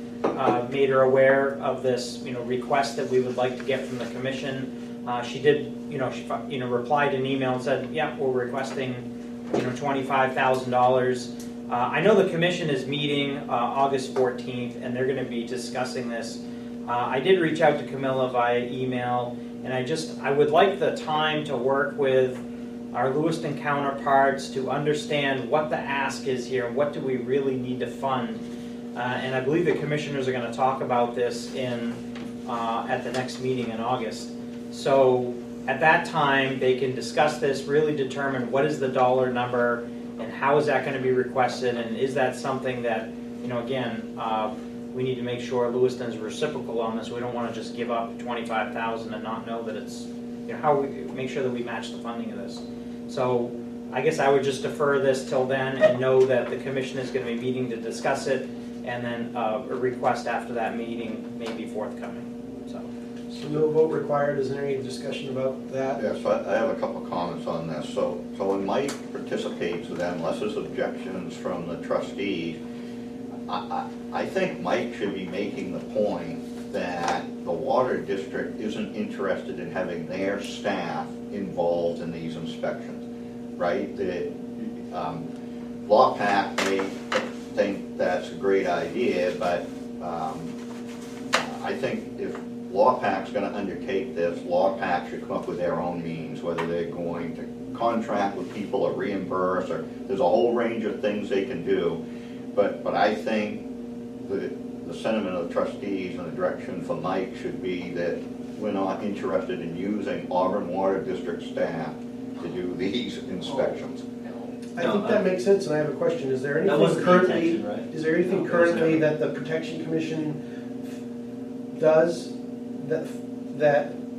Speaker 5: made her aware of this, request that we would like to get from the commission. She did, she replied in an email and said, yeah, we're requesting, $25,000. I know the commission is meeting August 14th, and they're going to be discussing this. I did reach out to Camilla via email, and I would like the time to work with our Lewiston counterparts to understand what the ask is here, and what do we really need to fund. And I believe the commissioners are going to talk about this at the next meeting in August. So at that time, they can discuss this, really determine what is the dollar number and how is that going to be requested, and is that something that, again, we need to make sure Lewiston's reciprocal on this. We don't want to just give up $25,000 and not know that it's, how we make sure that we match the funding of this. So I guess I would just defer this till then and know that the commission is going to be meeting to discuss it, and then a request after that meeting may be forthcoming.
Speaker 1: So no vote required. Is there any discussion about that?
Speaker 10: Yes, I have a couple comments on this. So when Mike participates, then unless there's objections from the trustees, I think Mike should be making the point that the water district isn't interested in having their staff involved in these inspections, right? The LawPac may think that's a great idea, but I think if LawPac's going to undertake this, LawPac should come up with their own means, whether they're going to contract with people or reimburse, or there's a whole range of things they can do. But I think the sentiment of the trustees and the direction for Mike should be that we're not interested in using Auburn Water District staff to do these inspections.
Speaker 1: I think that makes sense, and I have a question. Is there anything currently that the Protection Commission does that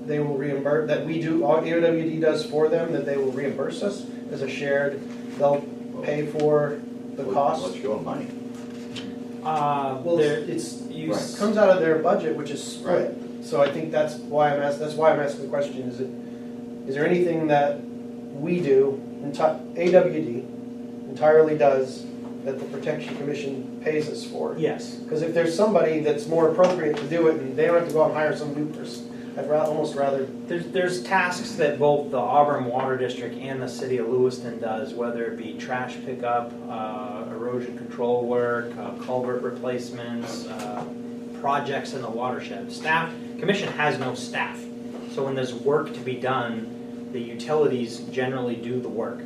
Speaker 1: they will reimburse, that we do, AOWD does for them, that they will reimburse us as a shared, they'll pay for the cost?
Speaker 10: What's your money?
Speaker 1: Well, it comes out of their budget, which is split. Right. So I think that's why I'm asking the question. Is there anything that we do, AWD entirely does, that the Protection Commission pays us for?
Speaker 5: Yes.
Speaker 1: Because if there's somebody that's more appropriate to do it, and they don't have to go out and hire some new person, I'd almost rather.
Speaker 5: There's tasks that both the Auburn Water District and the City of Lewiston does, whether it be trash pickup, erosion control work, culvert replacements, projects in the watershed. Commission has no staff, so when there's work to be done, the utilities generally do the work.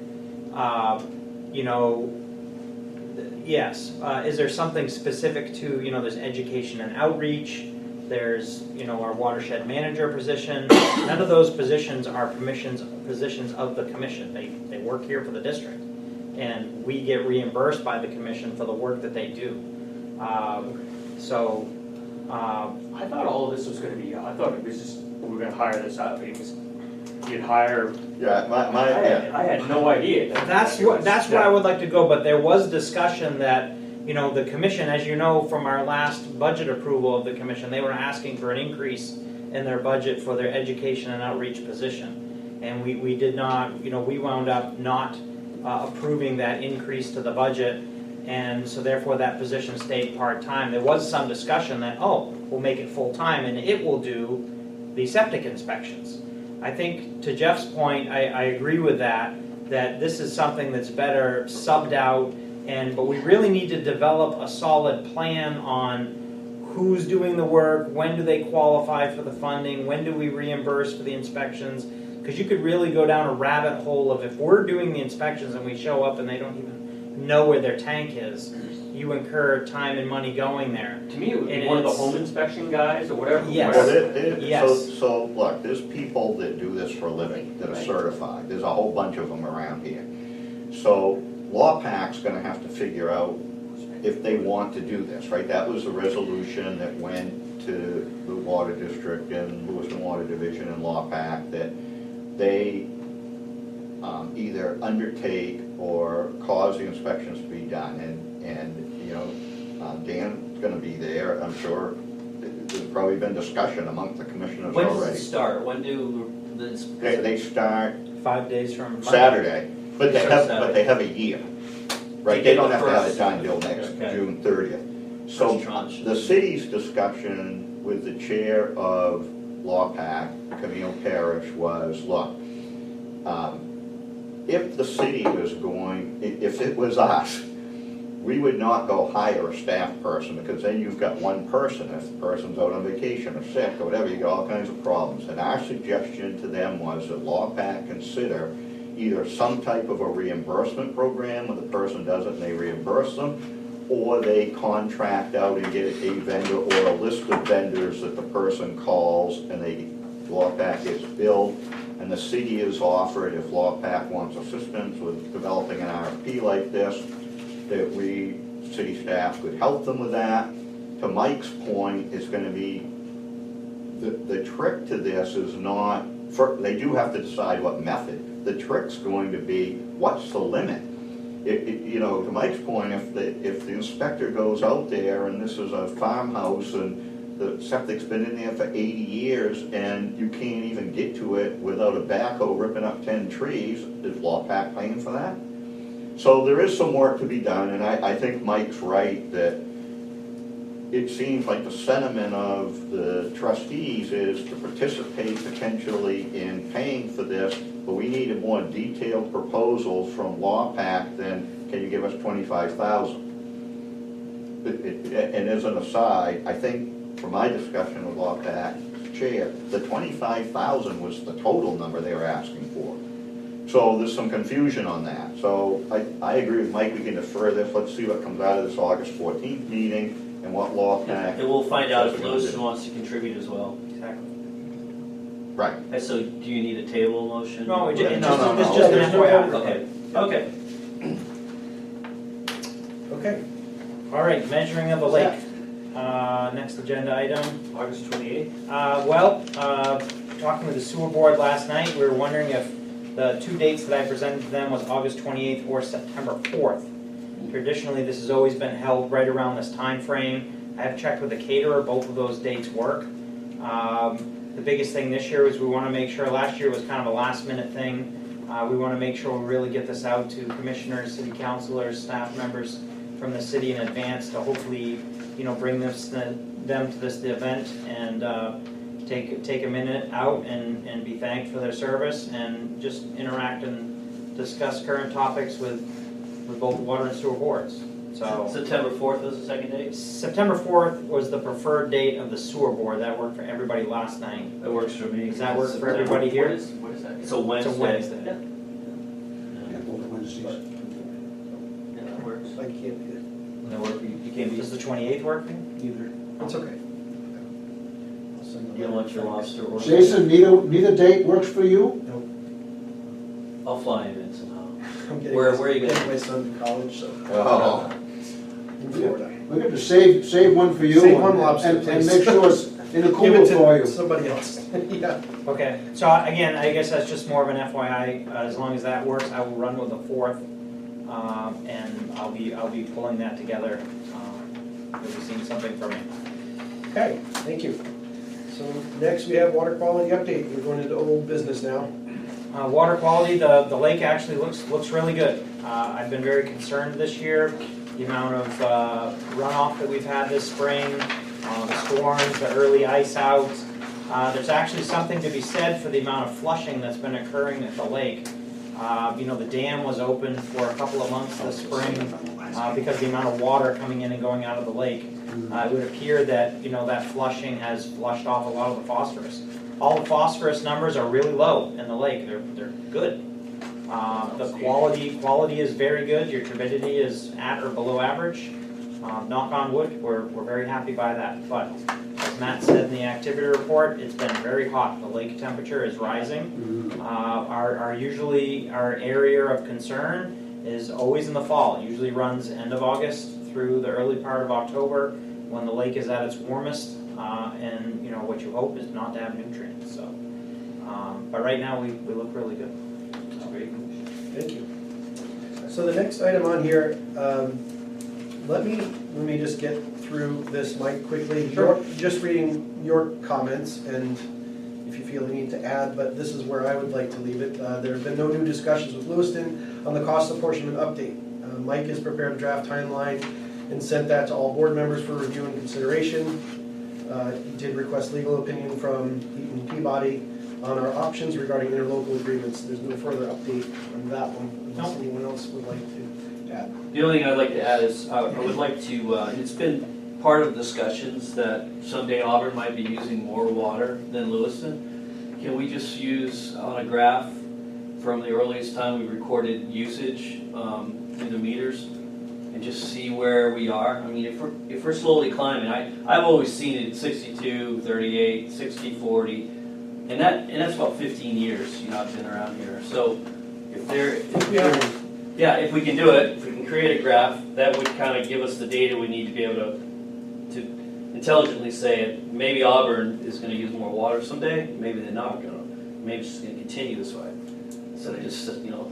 Speaker 5: Yes. Is there something specific to, there's education and outreach, there's, our watershed manager position. None of those positions are positions of the commission. They work here for the district. And we get reimbursed by the commission for the work that they do.
Speaker 12: I thought all of this was going to be, I thought it was just, we were going to hire this out. You'd hire.
Speaker 10: Yeah,
Speaker 12: I had no idea.
Speaker 5: That's where I would like to go, but there was discussion that, the commission, as you know from our last budget approval of the commission, they were asking for an increase in their budget for their education and outreach position. And we did not, we wound up not approving that increase to the budget, and so therefore that position stayed part-time. There was some discussion that, we'll make it full-time and it will do the septic inspections. I think, to Jeff's point, I agree with that this is something that's better subbed out, but we really need to develop a solid plan on who's doing the work, when do they qualify for the funding, when do we reimburse for the inspections, Because you could really go down a rabbit hole of, if we're doing the inspections and we show up and they don't even know where their tank is, you incur time and money going there.
Speaker 12: To me, it would be
Speaker 5: And
Speaker 12: one of the
Speaker 5: it's-
Speaker 12: home inspection guys or whatever.
Speaker 5: Yes.
Speaker 10: Well,
Speaker 5: Yes.
Speaker 10: so, look, there's people that do this for a living, that are certified, there's a whole bunch of them around here. So, LawPAC's gonna have to figure out if they want to do this, right? That was a resolution that went to the Water District and Lewiston Water Division and LawPAC, that they either undertake or cause the inspections to be done, and, you know, Dan's gonna be there, I'm sure. There's probably been discussion amongst the commissioners
Speaker 8: When does it
Speaker 10: already.
Speaker 8: start? When do the?
Speaker 10: They start
Speaker 5: 5 days from Monday.
Speaker 10: Saturday, but they
Speaker 8: So
Speaker 10: have,
Speaker 8: Saturday.
Speaker 10: but they have a year, right?
Speaker 8: To
Speaker 10: They
Speaker 8: get
Speaker 10: don't
Speaker 8: the
Speaker 10: have to have it
Speaker 8: first-
Speaker 10: done till next
Speaker 8: Okay.
Speaker 10: June 30th. So
Speaker 8: First tranche.
Speaker 10: the city's discussion with the chair of LawPAC, Camille Parrish, was, look, if the city was going, if it was us, we would not go hire a staff person, because then you've got one person. If the person's out on vacation or sick or whatever, you got all kinds of problems. And our suggestion to them was that LawPAC consider either some type of a reimbursement program where the person does it and they reimburse them, or they contract out and get a vendor or a list of vendors that the person calls and LawPAC gets billed, and the city is offered, if LawPAC wants assistance with developing an RFP like this, that we, city staff, could help them with that. To Mike's point, it's gonna be, the trick to this is not, they do have to decide what method. The trick's going to be, what's the limit? You know, to Mike's point, if the inspector goes out there and this is a farmhouse and the septic's been in there for 80 years and you can't even get to it without a backhoe ripping up 10 trees, is LawPAC paying for that? So there is some work to be done, and I think Mike's right that it seems like the sentiment of the trustees is to participate potentially in paying for this, but we need a more detailed proposal from LawPAC than, can you give us $25,000? And as an aside, I think from my discussion with LawPAC chair, the $25,000 was the total number they were asking for. So there's some confusion on that. So I agree with Mike, we can defer this, let's see what comes out of this August 14th meeting and what LawPAC.
Speaker 8: And we'll find out if
Speaker 10: says we're gonna
Speaker 8: Lewiston
Speaker 10: do.
Speaker 8: wants to contribute as well.
Speaker 5: Exactly.
Speaker 10: Right.
Speaker 8: And so, do you need a table motion?
Speaker 5: No, it's
Speaker 10: No,
Speaker 5: just,
Speaker 10: no,
Speaker 5: it's
Speaker 10: no.
Speaker 5: just
Speaker 1: There's
Speaker 5: an
Speaker 1: no
Speaker 5: FYI.
Speaker 8: Okay, okay.
Speaker 1: Okay.
Speaker 5: All right, measuring of the lake. Next agenda item.
Speaker 12: August 28th?
Speaker 5: Talking with the sewer board last night, we were wondering if the two dates that I presented to them was August 28th or September 4th. Traditionally, this has always been held right around this time frame. I have checked with the caterer, both of those dates work. The biggest thing this year is we want to make sure, last year was kind of a last minute thing. We want to make sure we really get this out to commissioners, city councilors, staff members from the city in advance to hopefully, bring them to this event and take a minute out and be thanked for their service and just interact and discuss current topics with both water and sewer boards. So
Speaker 8: September 4th was the second date?
Speaker 5: September 4th was the preferred date of the sewer board. That worked for everybody last night.
Speaker 8: That works for me.
Speaker 5: Does that work for everybody here?
Speaker 8: What is that? It's a Wednesday.
Speaker 5: It's a Wednesday.
Speaker 8: Yeah.
Speaker 3: Yeah, both Wednesdays.
Speaker 8: Yeah, that works.
Speaker 1: I can't be
Speaker 8: That work, you can't be
Speaker 5: Does the 28th work for you?
Speaker 8: either.
Speaker 1: It's okay. I'll send the
Speaker 8: You don't want
Speaker 1: letter.
Speaker 8: your lobster or?
Speaker 3: Jason, neither date works for you?
Speaker 8: I'll fly him in somehow.
Speaker 1: I'm getting
Speaker 8: Where
Speaker 1: my-
Speaker 8: are you
Speaker 1: getting
Speaker 8: going?
Speaker 1: my son to college, so,
Speaker 10: Oh,
Speaker 1: in Florida.
Speaker 3: We're going to save one for you.
Speaker 1: Save one lobster,
Speaker 3: and
Speaker 1: please.
Speaker 3: make sure it's in the
Speaker 1: Give
Speaker 3: cooler
Speaker 1: it
Speaker 3: for
Speaker 1: to
Speaker 3: you.
Speaker 1: somebody else. Yeah.
Speaker 5: Okay, so again, I guess that's just more of an FYI. As long as that works, I will run with the 4th, and I'll be pulling that together. You'll be seeing something from me.
Speaker 1: Okay, thank you. So next we have water quality update. We're going into old business now.
Speaker 5: Water quality, the lake actually looks really good. I've been very concerned this year, the amount of runoff that we've had this spring, the storms, the early ice out. There's actually something to be said for the amount of flushing that's been occurring at the lake. The dam was open for a couple of months this spring because of the amount of water coming in and going out of the lake. It would appear that, that flushing has flushed off a lot of the phosphorus. all the phosphorus numbers are really low in the lake. They're good. The quality is very good. Your turbidity is at or below average. Knock on wood, we're very happy by that. But as Matt said in the activity report, it's been very hot. The lake temperature is rising. Our area of concern is always in the fall. It usually runs end of August through the early part of October when the lake is at its warmest. And you know what you hope is not to have nutrients. So, but right now we look really good.
Speaker 1: Thank you. So the next item on here, let me just get through this, Mike, quickly.
Speaker 5: Sure.
Speaker 1: Just reading your comments, and if you feel you need to add, but this is where I would like to leave it. There have been no new discussions with Lewiston on the cost apportionment update. Mike has prepared a draft timeline and sent that to all board members for review and consideration. He did request legal opinion from Eaton Peabody on our options regarding interlocal agreements. There's no further update on that one, unless anyone else would like to add.
Speaker 8: The only thing I'd like to add is I would like to, it's been part of discussions that someday Auburn might be using more water than Lewiston. Can we just use on a graph from the earliest time we recorded usage in the meters and just see where we are? I mean, if we're slowly climbing, I've always seen it 62, 38, 60, 40, and that's about 15 years, you know, I've been around here. So if we can do it, if we can create a graph, that would kind of give us the data we need to be able to intelligently say it. Maybe Auburn is going to use more water someday. Maybe they're not going to. Maybe it's just going to continue this way. So they just, you know.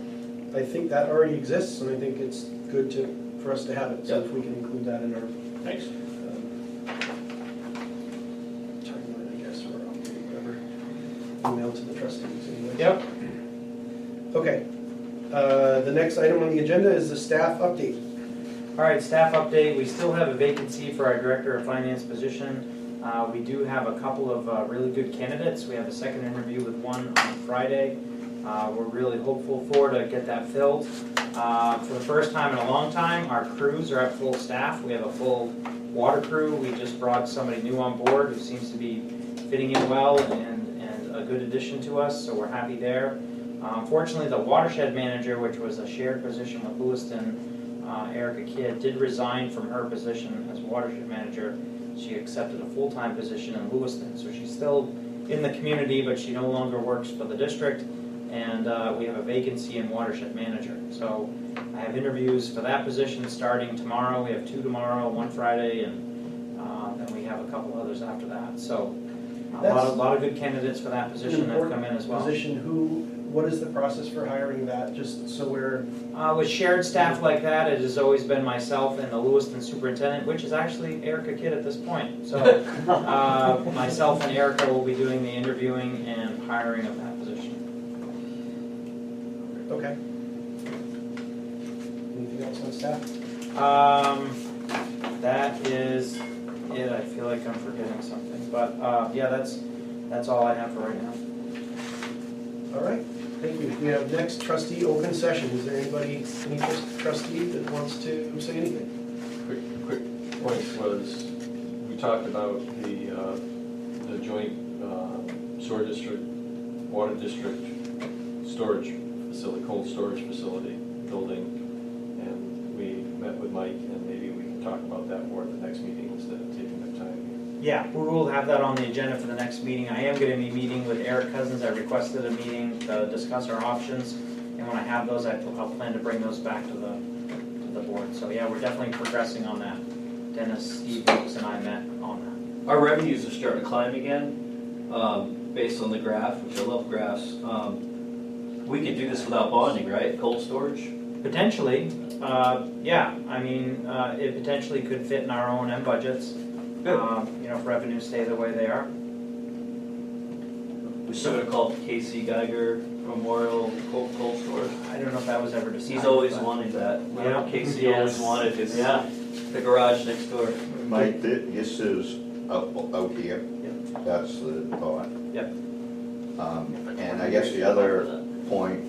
Speaker 1: I think that already exists, and I think it's good for us to have it. So if we can include that in our
Speaker 8: Thanks.
Speaker 1: timeline, I guess, or whatever. Email to the trustees anyway.
Speaker 5: Yep.
Speaker 1: Okay. The next item on the agenda is the staff update.
Speaker 5: All right, staff update. We still have a vacancy for our Director of Finance position. We do have a couple of really good candidates. We have a second interview with one on Friday. We're really hopeful to get that filled. For the first time in a long time, our crews are at full staff. We have a full water crew. We just brought somebody new on board who seems to be fitting in well and a good addition to us, so we're happy there. Unfortunately, the watershed manager, which was a shared position with Lewiston, Erica Kidd, did resign from her position as watershed manager. She accepted a full-time position in Lewiston, so she's still in the community, but she no longer works for the district, and we have a vacancy in watershed manager. So I have interviews for that position starting tomorrow. We have 2 tomorrow, 1 Friday, and then we have a couple others after that. So a lot of good candidates for that position that have come in as well.
Speaker 1: What is the process for hiring that, just so we're...
Speaker 5: With shared staff like that, it has always been myself and the Lewiston superintendent, which is actually Erica Kidd at this point. So myself and Erica will be doing the interviewing and hiring of that position.
Speaker 1: Okay. Anything else on staff?
Speaker 5: That is it. I feel like I'm forgetting something, but yeah, that's all I have for right now.
Speaker 1: All right. Thank you. We have next trustee open session. Is there any trustee that wants to say anything?
Speaker 11: Quick point was, we talked about the joint sewer district, water district storage facility, cold storage facility building, and we met with Mike, and maybe we can talk about that more at the next meeting instead of taking the time here.
Speaker 5: Yeah, we will have that on the agenda for the next meeting. I am going to be meeting with Eric Cousins. I requested a meeting to discuss our options, and when I have those, I'll plan to bring those back to the board. So yeah, we're definitely progressing on that. Dennis, Steve, Brooks, and I met on that.
Speaker 8: Our revenues are starting to climb again, based on the graph, which I love graphs. We could do this without bonding, right? Cold storage?
Speaker 5: Potentially, yeah. I mean, it potentially could fit in our O&M budgets. You know, if revenues stay the way they are.
Speaker 8: We're still going to call it the KC Geiger Memorial Cold Storage.
Speaker 5: I don't know if that was ever decided.
Speaker 8: He's always wanted that.
Speaker 5: Yeah.
Speaker 8: KC always wanted his, the garage next door.
Speaker 10: Mike, this is out here.
Speaker 5: Yep.
Speaker 10: That's the thought.
Speaker 5: Yep.
Speaker 10: And I guess the other point,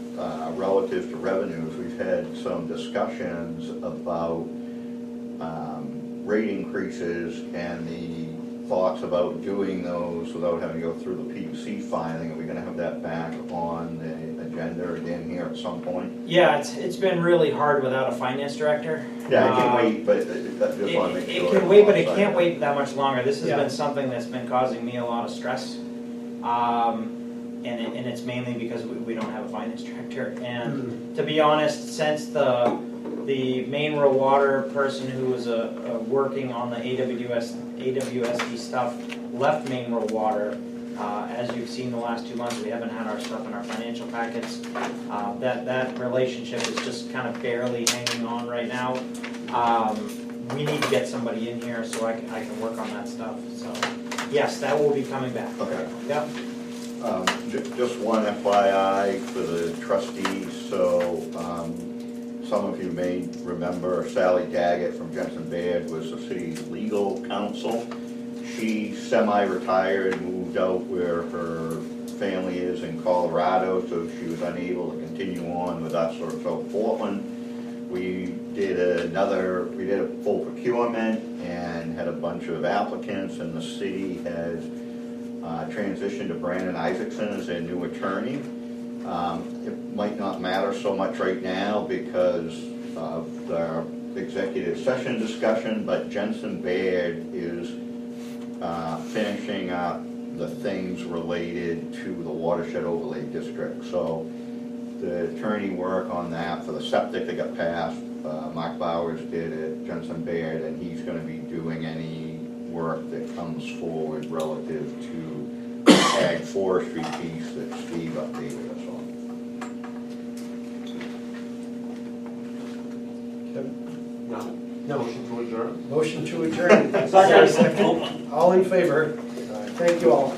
Speaker 10: relative to revenues, we've had some discussions about rate increases and the thoughts about doing those without having to go through the PUC filing? Are we gonna have that back on the agenda again here at some point?
Speaker 5: Yeah, it's been really hard without a finance director.
Speaker 10: Yeah, I can wait, but I just wanna make sure.
Speaker 5: It can wait, but it can't wait that much longer. This has
Speaker 1: Yeah.
Speaker 5: been something that's been causing me a lot of stress. And it's mainly because we don't have a finance director. And to be honest, since the main rural water person who was working on the AWSD stuff left main rural water, as you've seen the last 2 months, we haven't had our stuff in our financial packets. That relationship is just kind of barely hanging on right now. We need to get somebody in here so I can work on that stuff. So yes, that will be coming back.
Speaker 10: Okay.
Speaker 5: Yep.
Speaker 10: Just one FYI for the trustees, so some of you may remember Sally Daggett from Jensen Baird was the city's legal counsel. She semi-retired, moved out where her family is in Colorado, so she was unable to continue on with us or so Portland. We did a full procurement and had a bunch of applicants, and the city has transitioned to Brandon Isaacson as their new attorney. It might not matter so much right now because of the executive session discussion, but Jensen Baird is finishing up the things related to the watershed overlay district. So the attorney work on that for the septic that got passed, Mark Bowers did at Jensen Baird, and he's going to be doing any work that comes forward relative to the ag forestry piece that Steve updated us on.
Speaker 1: No.
Speaker 11: Motion to adjourn?
Speaker 1: Motion to adjourn. Second. All in favor? Thank you all.